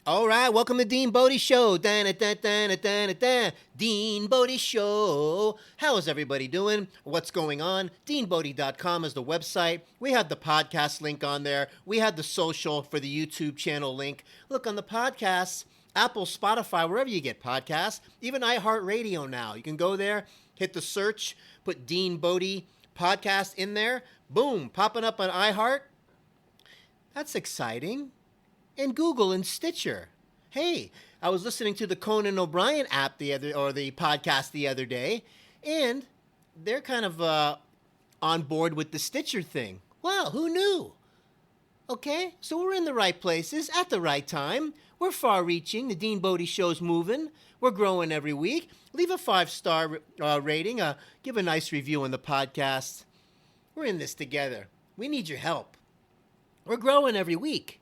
All right, welcome to Dean Bodie Show. Dean Bodie Show. How is everybody doing? What's going on? DeanBodie.com is the website. We have the podcast link on there. We have the social for the YouTube channel link. Look, on the podcasts, Apple, Spotify, wherever you get podcasts, even iHeartRadio now. You can go there, hit the search, put Dean Bodie podcast in there. Boom, popping up on iHeart. That's exciting. And Google and Stitcher. Hey, I was listening to the Conan O'Brien app the podcast the other day, and they're kind of on board with the Stitcher thing. Wow, who knew? Okay, so we're in the right places at the right time. We're far-reaching. The Dean Bodie Show's moving. We're growing every week. Leave a 5-star rating. Give a nice review on the podcast. We're in this together. We need your help. We're growing every week.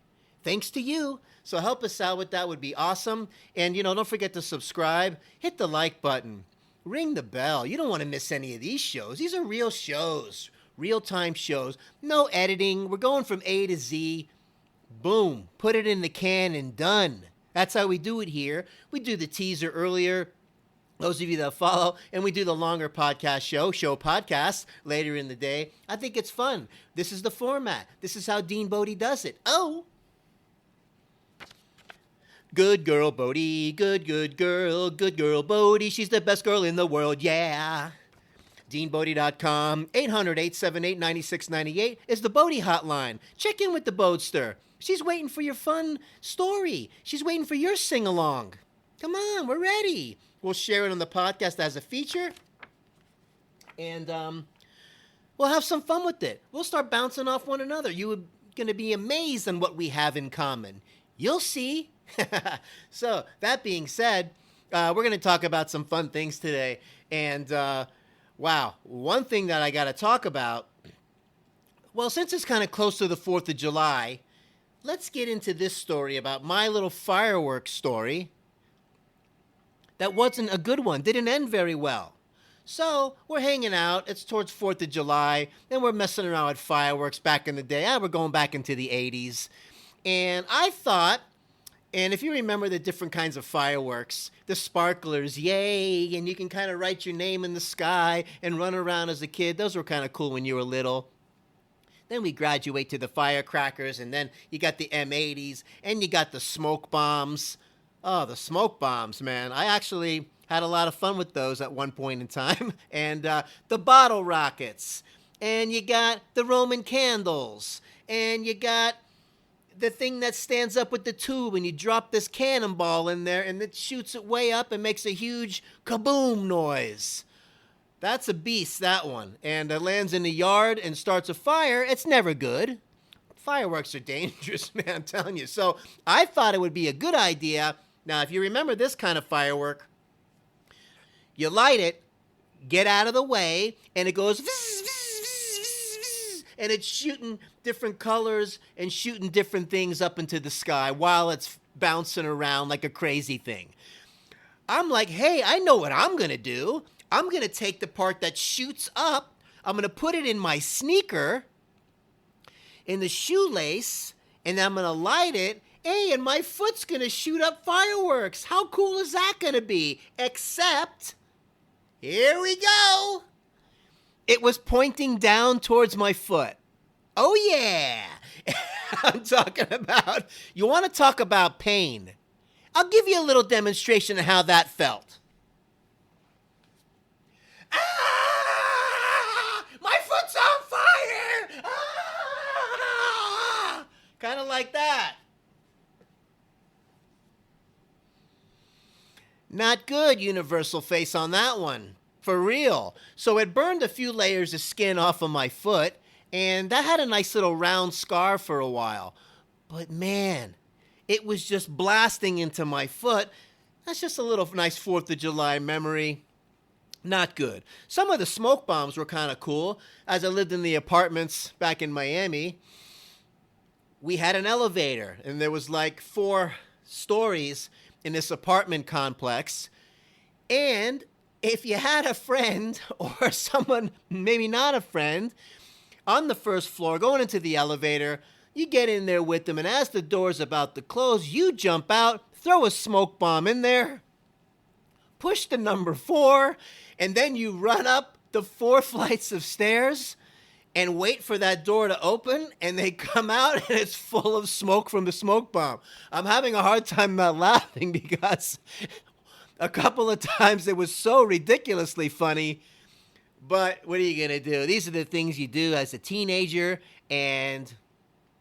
Thanks to you. So help us out with that would be awesome. And, don't forget to subscribe. Hit the like button. Ring the bell. You don't want to miss any of these shows. These are real shows. Real-time shows. No editing. We're going from A to Z. Boom. Put it in the can and done. That's how we do it here. We do the teaser earlier. Those of you that follow, and we do the longer podcast show podcasts later in the day. I think it's fun. This is the format. This is how Dean Bodie does it. Oh! Good girl, Bodie, good girl Bodie. She's the best girl in the world, yeah. DeanBodie.com, 800-878-9698 is the Bodie hotline. Check in with the Bodester. She's waiting for your fun story. She's waiting for your sing-along. Come on, we're ready. We'll share it on the podcast as a feature. And we'll have some fun with it. We'll start bouncing off one another. You're going to be amazed on what we have in common. You'll see. So, that being said, we're going to talk about some fun things today. And, wow, one thing that I got to talk about, well, since it's kind of close to the 4th of July, let's get into this story about my little fireworks story. That wasn't a good one. Didn't end very well. So, we're hanging out. It's towards 4th of July. Then we're messing around with fireworks back in the day. We're going back into the 80s. And I thought... And if you remember the different kinds of fireworks, the sparklers, yay, and you can kind of write your name in the sky and run around as a kid. Those were kind of cool when you were little. Then we graduate to the firecrackers, and then you got the M80s, and you got the smoke bombs. Oh, the smoke bombs, man. I actually had a lot of fun with those at one point in time. And the bottle rockets, and you got the Roman candles, and you got... the thing that stands up with the tube and you drop this cannonball in there and it shoots it way up and makes a huge kaboom noise. That's a beast, that one. And it lands in the yard and starts a fire. It's never good. Fireworks are dangerous, man, I'm telling you. So I thought it would be a good idea. Now, if you remember this kind of firework, you light it, get out of the way, and it goes... and it's shooting different colors and shooting different things up into the sky while it's bouncing around like a crazy thing. I'm like, hey, I know what I'm going to do. I'm going to take the part that shoots up. I'm going to put it in my sneaker, in the shoelace, and I'm going to light it. Hey, and my foot's going to shoot up fireworks. How cool is that going to be? Except, here we go. It was pointing down towards my foot. Oh, yeah. I'm talking about, you want to talk about pain. I'll give you a little demonstration of how that felt. Ah! My foot's on fire! Ah! Kind of like that. Not good, universal face on that one. For real. So it burned a few layers of skin off of my foot, and that had a nice little round scar for a while. But man, it was just blasting into my foot. That's just a little nice 4th of July memory. Not good. Some of the smoke bombs were kind of cool. As I lived in the apartments back in Miami, we had an elevator, and there was like 4 stories in this apartment complex. And if you had a friend or someone, maybe not a friend, on the first floor going into the elevator, You get in there with them, and as the door's about to close, you jump out, throw a smoke bomb in there, push the number 4, and then you run up the 4 flights of stairs and wait for that door to open, and they come out, and it's full of smoke from the smoke bomb. I'm having a hard time not laughing because a couple of times it was so ridiculously funny, but what are you going to do? These are the things you do as a teenager, and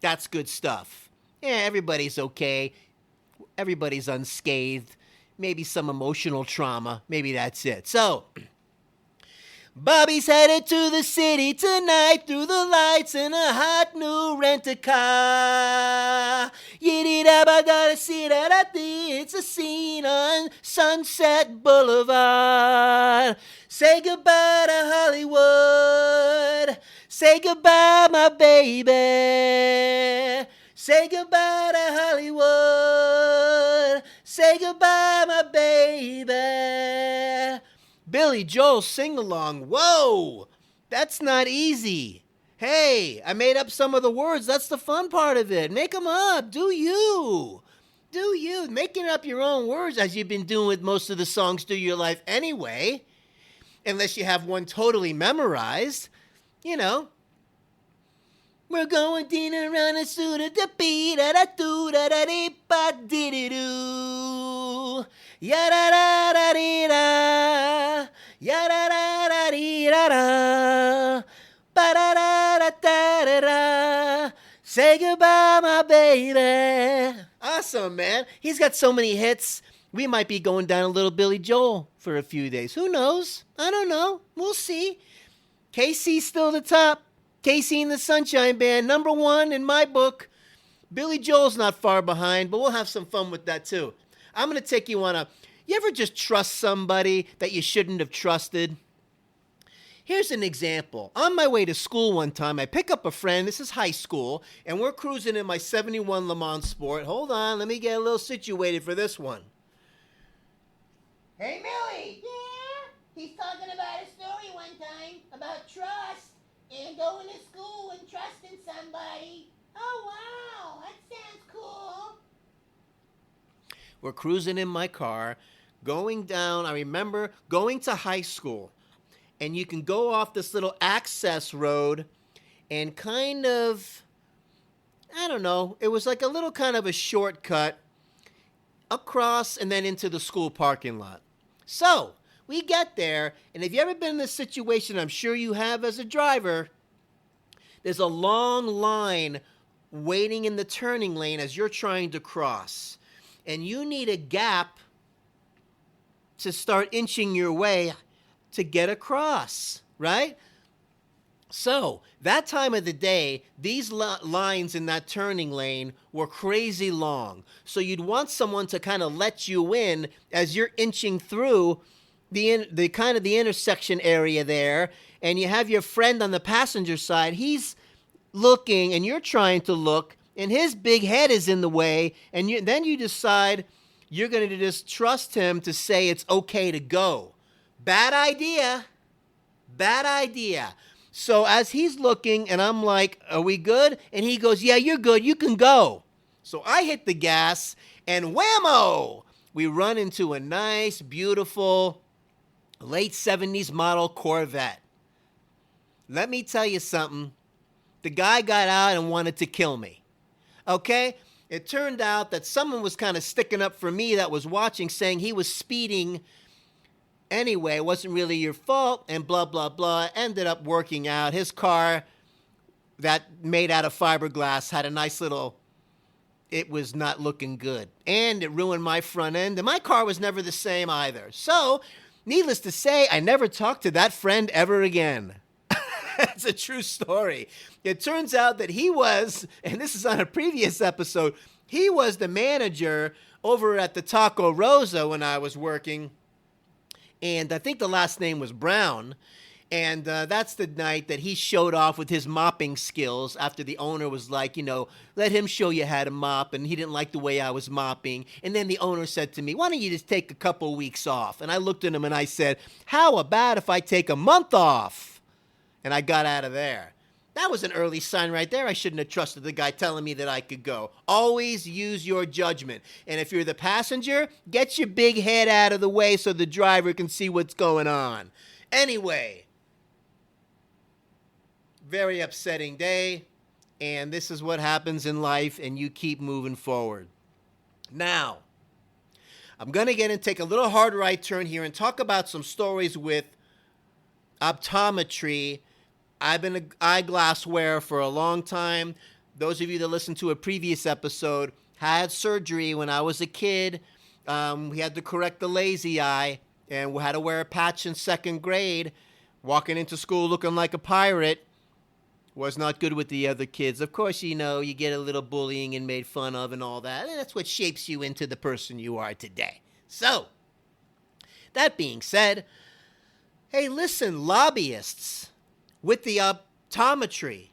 that's good stuff. Yeah, everybody's okay. Everybody's unscathed. Maybe some emotional trauma. Maybe that's it. So, Bobby's headed to the city tonight through the lights in a hot new rent-a-car. It's a scene on Sunset Boulevard. Say goodbye to Hollywood. Say goodbye, my baby. Say goodbye to Hollywood. Say goodbye, my baby. Billy Joel sing-along. Whoa, that's not easy. Hey, I made up some of the words. That's the fun part of it. Make them up. Do you. Do you. Making up your own words, as you've been doing with most of the songs through your life anyway. Unless you have one totally memorized. You know. We're going dinner on a suit of the beat da da do da da dee ba dee dee doo. Ya da da da dee da. Ya da da da dee da da. Ba da da da da da da. Say goodbye, my baby. Awesome, man. He's got so many hits. We might be going down a little Billy Joel for a few days. Who knows? I don't know. We'll see. KC's still the top. KC and the Sunshine Band, number 1 in my book. Billy Joel's not far behind, but we'll have some fun with that too. I'm going to take you on you ever just trust somebody that you shouldn't have trusted? Here's an example. On my way to school one time, I pick up a friend. This is high school, and we're cruising in my 71 Le Mans Sport. Hold on, let me get a little situated for this one. Hey, Millie. Yeah? He's talking about a story one time about trust. And going to school and trusting somebody. Oh, wow. That sounds cool. We're cruising in my car, going down. I remember going to high school. And you can go off this little access road and kind of, I don't know, it was like a little kind of a shortcut across and then into the school parking lot. So, we get there, and if you've ever been in this situation, I'm sure you have as a driver, there's a long line waiting in the turning lane as you're trying to cross. And you need a gap to start inching your way to get across, right? So, that time of the day, these lines in that turning lane were crazy long. So you'd want someone to kind of let you in as you're inching through the kind of the intersection area there, and you have your friend on the passenger side. He's looking, and you're trying to look, and his big head is in the way, and then you decide you're going to just trust him to say it's okay to go. Bad idea. Bad idea. So as he's looking, and I'm like, are we good? And he goes, yeah, you're good. You can go. So I hit the gas, and whammo! We run into a nice, beautiful, late 70s model Corvette. Let me tell you something. The guy got out and wanted to kill me. Okay? It turned out that someone was kind of sticking up for me that was watching, saying he was speeding anyway. It wasn't really your fault, and blah, blah, blah. Ended up working out. His car, that made out of fiberglass, had a nice little, it was not looking good. And it ruined my front end, and my car was never the same either. So, needless to say, I never talked to that friend ever again. It's a true story. It turns out that he was, and this is on a previous episode, he was the manager over at the Taco Rosa when I was working. And I think the last name was Brown. And that's the night that he showed off with his mopping skills after the owner was like, let him show you how to mop. And he didn't like the way I was mopping. And then the owner said to me, why don't you just take a couple weeks off? And I looked at him and I said, how about if I take a month off? And I got out of there. That was an early sign right there. I shouldn't have trusted the guy telling me that I could go. Always use your judgment. And if you're the passenger, get your big head out of the way so the driver can see what's going on. Anyway, very upsetting day. And this is what happens in life, and you keep moving forward. Now, I'm going to get and take a little hard right turn here and talk about some stories with optometry. I've been an eyeglass wearer for a long time. Those of you that listened to a previous episode had surgery when I was a kid. We had to correct the lazy eye, and we had to wear a patch in second grade. Walking into school looking like a pirate was not good with the other kids. Of course, you know, you get a little bullying and made fun of and all that. And that's what shapes you into the person you are today. So, that being said, hey, listen, lobbyists with the optometry,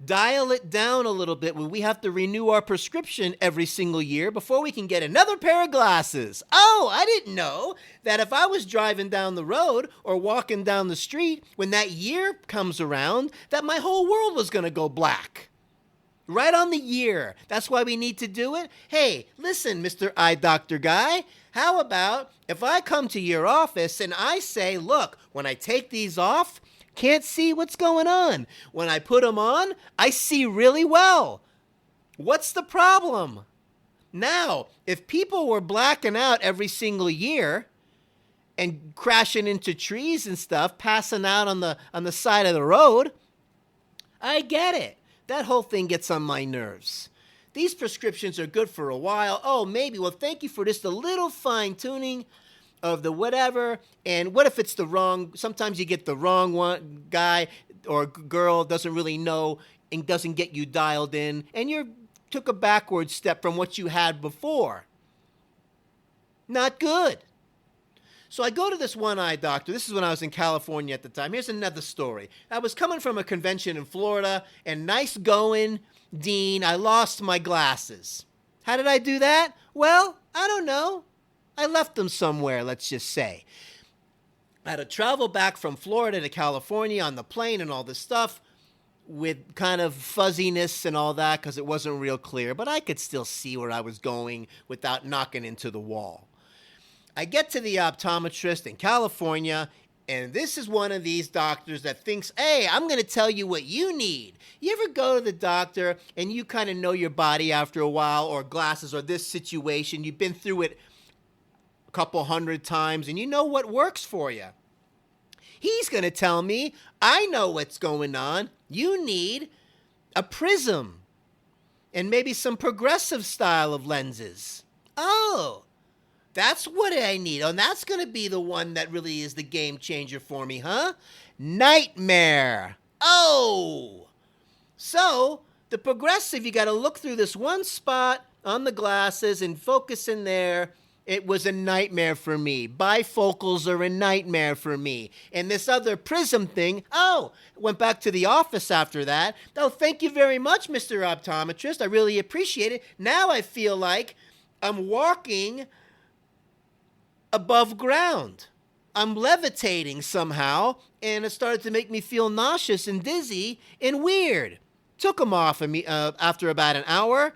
dial it down a little bit when we have to renew our prescription every single year before we can get another pair of glasses. Oh, I didn't know that if I was driving down the road or walking down the street when that year comes around, that my whole world was going to go black. Right on the year. That's why we need to do it. Hey, listen, Mr. Eye Doctor Guy, how about if I come to your office and I say, look, when I take these off, can't see what's going on. When I put them on, I see really well. What's the problem? Now, if people were blacking out every single year and crashing into trees and stuff, passing out on the side of the road, I get it. That whole thing gets on my nerves. These prescriptions are good for a while. Oh, maybe. Well, thank you for just a little fine-tuning of the whatever, and what if it's the wrong, sometimes you get the wrong one, guy or girl doesn't really know and doesn't get you dialed in, and you took a backward step from what you had before. Not good. So I go to this one eye doctor. This is when I was in California at the time. Here's another story. I was coming from a convention in Florida, and nice going, Dean, I lost my glasses. How did I do that? Well, I don't know. I left them somewhere, let's just say. I had to travel back from Florida to California on the plane and all this stuff with kind of fuzziness and all that because it wasn't real clear, but I could still see where I was going without knocking into the wall. I get to the optometrist in California, and this is one of these doctors that thinks, hey, I'm going to tell you what you need. You ever go to the doctor and you kind of know your body after a while, or glasses, or this situation, you've been through it couple hundred times and you know what works for you. He's going to tell me, I know what's going on. You need a Prism and maybe some progressive style of lenses. Oh, that's what I need. Oh, and that's going to be the one that really is the game changer for me, huh? Nightmare. Oh, so the progressive, you got to look through this one spot on the glasses and focus in there. It was a nightmare for me. Bifocals are a nightmare for me. And this other Prism thing, went back to the office after that. Oh, thank you very much, Mr. Optometrist. I really appreciate it. Now I feel like I'm walking above ground. I'm levitating somehow, and it started to make me feel nauseous and dizzy and weird. Took them off of me after about an hour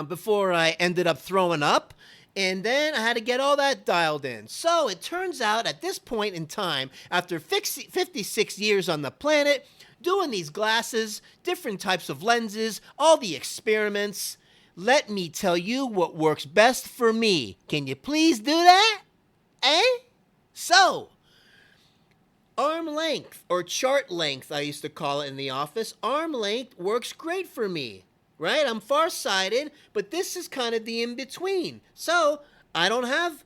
before I ended up throwing up. And then I had to get all that dialed in. So it turns out at this point in time, after 56 years on the planet, doing these glasses, different types of lenses, all the experiments, let me tell you what works best for me. Can you please do that? So, arm length, or chart length, I used to call it in the office. Arm length works great for me. Right? I'm farsighted, but this is kind of the in-between. So, I don't have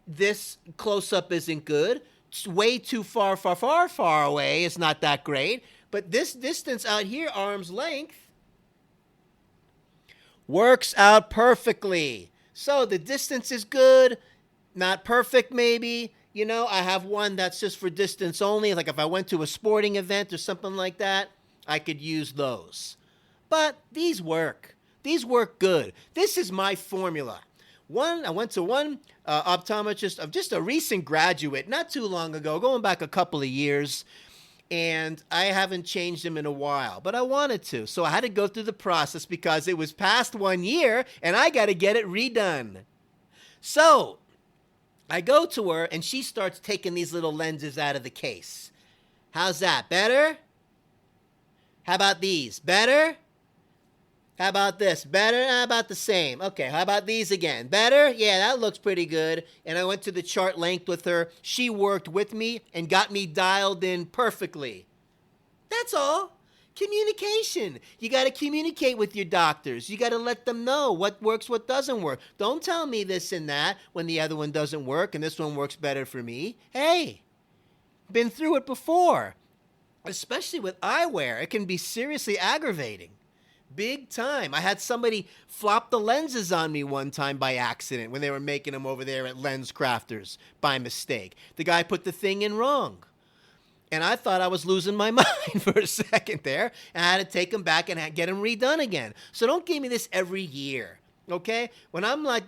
this close-up isn't good. It's way too far away. It's not that great. But this distance out here, arm's length, works out perfectly. So, the distance is good, not perfect maybe. You know, I have one that's just for distance only. Like if I went to a sporting event or something like that, I could use those. But these work. These work good. This is my formula. I went to one optometrist of just a recent graduate, not too long ago, going back a couple of years. and I haven't changed them in a while, but I wanted to. So I had to go through the process because it was past 1 year, and I got to get it redone. So I go to her, and she starts taking these little lenses out of the case. How's that? Better? How about these? Better? How about this? Better? How about the same? Okay, how about these again? Better? Yeah, that looks pretty good. And I went to the chart length with her. She worked with me and got me dialed in perfectly. That's all. Communication. You got to communicate with your doctors. You got to let them know what works, what doesn't work. Don't tell me this and that when the other one doesn't work and this one works better for me. Hey, been through it before. Especially with eyewear, it can be seriously aggravating. Big time. I had somebody flop the lenses on me one time by accident when they were making them over there at Lens Crafters by mistake. The guy put the thing in wrong. And I thought I was losing my mind for a second there. And I had to take them back and get them redone again. So don't give me this every year, okay? When I'm like,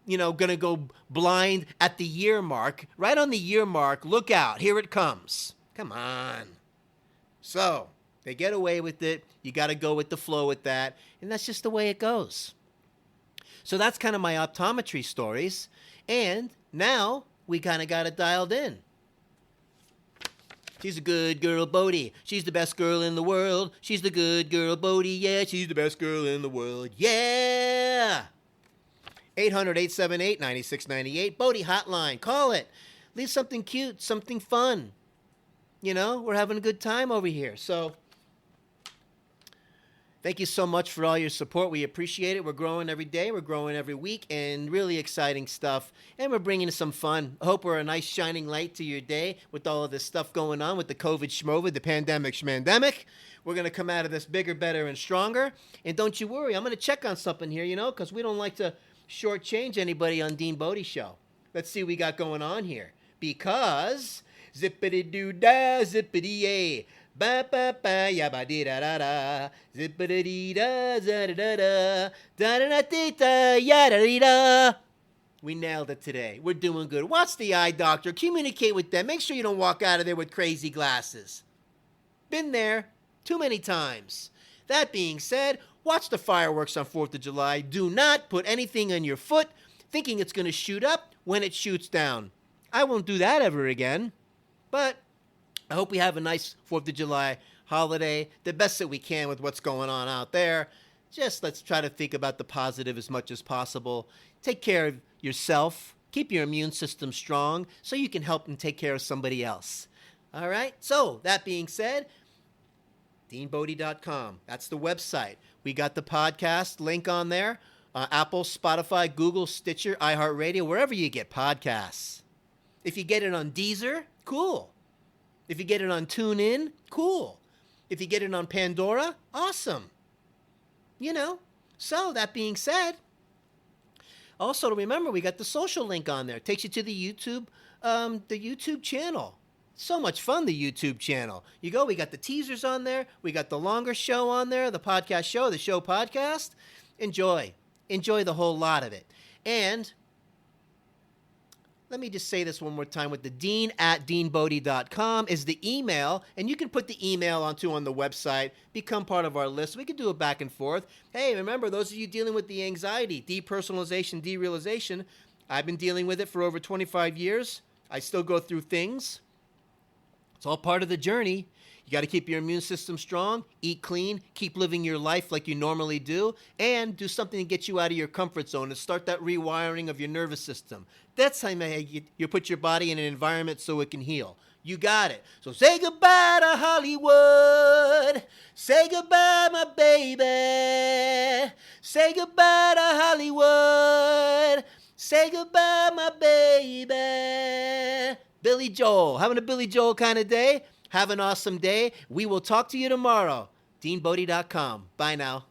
going to go blind at the year mark, right on the year mark, look out, here it comes. Come on. So they get away with it. You got to go with the flow with that. And that's just the way it goes. So that's kind of my optometry stories. And now we kind of got it dialed in. She's a good girl, Bodie. She's the best girl in the world. She's the good girl, Bodie. Yeah, she's the best girl in the world. Yeah! 800-878-9698. Bodie Hotline. Call it. Leave something cute, something fun. We're having a good time over here. So thank you so much for all your support. We appreciate it. We're growing every day. We're growing every week, and really exciting stuff. And we're bringing some fun. I hope we're a nice shining light to your day with all of this stuff going on with the COVID schmovid, the pandemic schmandemic. We're going to come out of this bigger, better, and stronger. And don't you worry. I'm going to check on something here, because we don't like to shortchange anybody on Dean Bodie Show. Let's see what we got going on here. Because zippity-doo-dah, zippity-yay. Ba ba ba ya ba dee da da da, zippity dee da da da da da da da da ya da dee da. We nailed it today. We're doing good. Watch the eye doctor. Communicate with them. Make sure you don't walk out of there with crazy glasses. Been there too many times. That being said, watch the fireworks on 4th of July. Do not put anything on your foot thinking it's going to shoot up when it shoots down. I won't do that ever again. But I hope we have a nice 4th of July holiday, the best that we can with what's going on out there. Just let's try to think about the positive as much as possible. Take care of yourself. Keep your immune system strong so you can help and take care of somebody else. All right? So, that being said, DeanBodie.com. That's the website. We got the podcast link on there. Apple, Spotify, Google, Stitcher, iHeartRadio, wherever you get podcasts. If you get it on Deezer, cool. If you get it on TuneIn, cool. If you get it on Pandora, awesome. So that being said, also remember we got the social link on there. It takes you to the YouTube channel. So much fun, the YouTube channel. You go, we got the teasers on there. We got the longer show on there, the podcast show, the show podcast. Enjoy the whole lot of it. And let me just say this one more time with the dean@deanbodie.com is the email, and you can put the email on the website, become part of our list. We can do it back and forth. Hey, remember, those of you dealing with the anxiety, depersonalization, derealization, I've been dealing with it for over 25 years. I still go through things. It's all part of the journey. You got to keep your immune system strong, eat clean, keep living your life like you normally do, and do something to get you out of your comfort zone and start that rewiring of your nervous system. That's how you put your body in an environment so it can heal. You got it. So say goodbye to Hollywood. Say goodbye, my baby. Say goodbye to Hollywood. Say goodbye, my baby. Billy Joel. Having a Billy Joel kind of day? Have an awesome day. We will talk to you tomorrow. DeanBodie.com. Bye now.